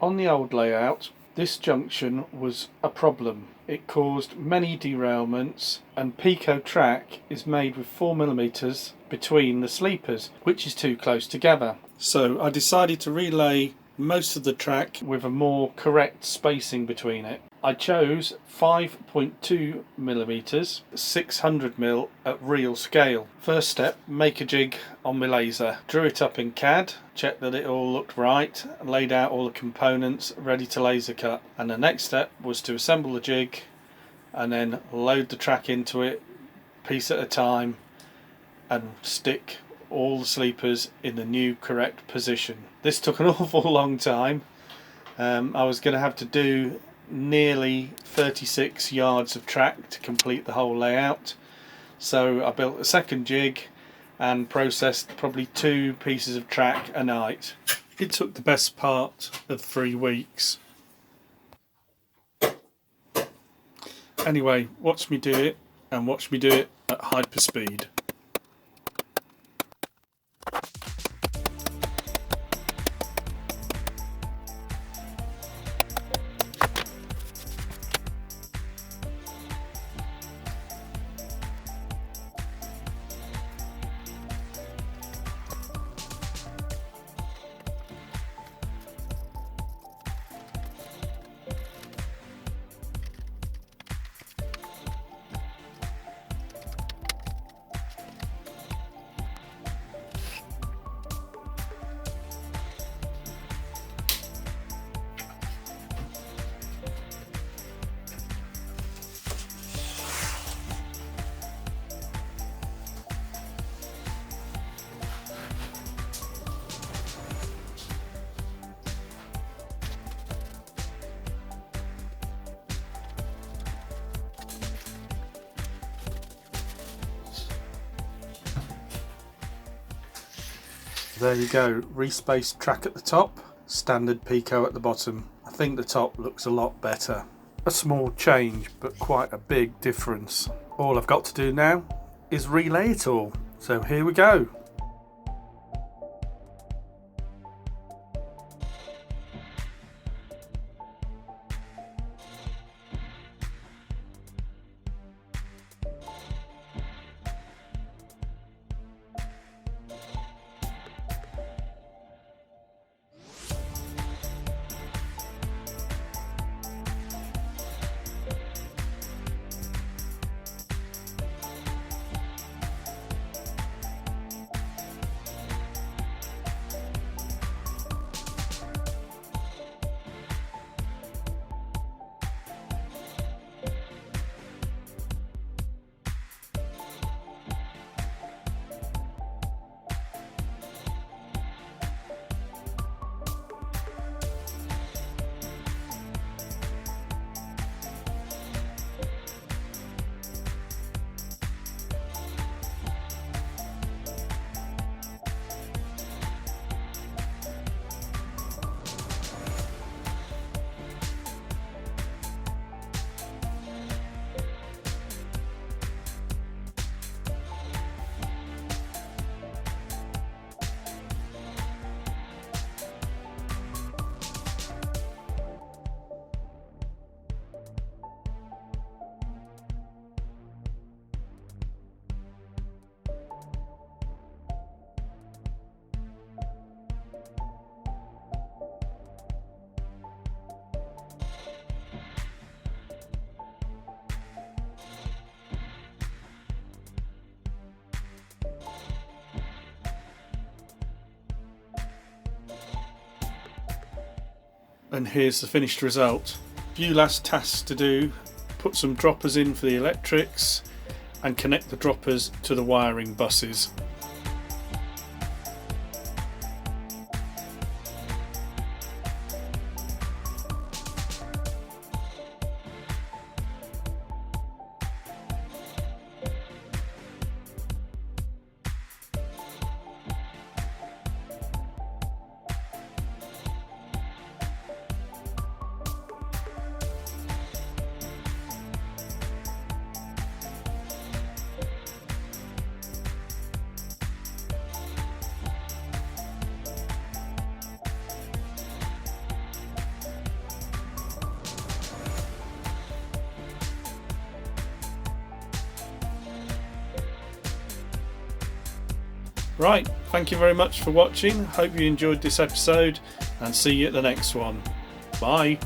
On the old layout, this junction was a problem. It caused many derailments, and Pico track is made with 4mm between the sleepers, which is too close together. So I decided to relay most of the track with a more correct spacing between it. I chose 5.2mm, 600mm at real scale. First step, make a jig on my laser. Drew it up in CAD, checked that it all looked right, laid out all the components ready to laser cut. And the next step was to assemble the jig and then load the track into it, piece at a time, and stick all the sleepers in the new correct position. This took an awful long time. I was going to have to do nearly 36 yards of track to complete the whole layout, so I built a second jig and processed probably 2 pieces of track a night. It took the best part of 3 weeks. Anyway, watch me do it, and watch me do it at hyper speed. There you go, respaced track at the top, standard Pico at the bottom. I think the top looks a lot better. A small change, but quite a big difference. All I've got to do now is relay it all. So here we go. And here's the finished result. Few last tasks to do: put some droppers in for the electrics and connect the droppers to the wiring buses. Right, thank you very much for watching. Hope you enjoyed this episode and see you at the next one. Bye.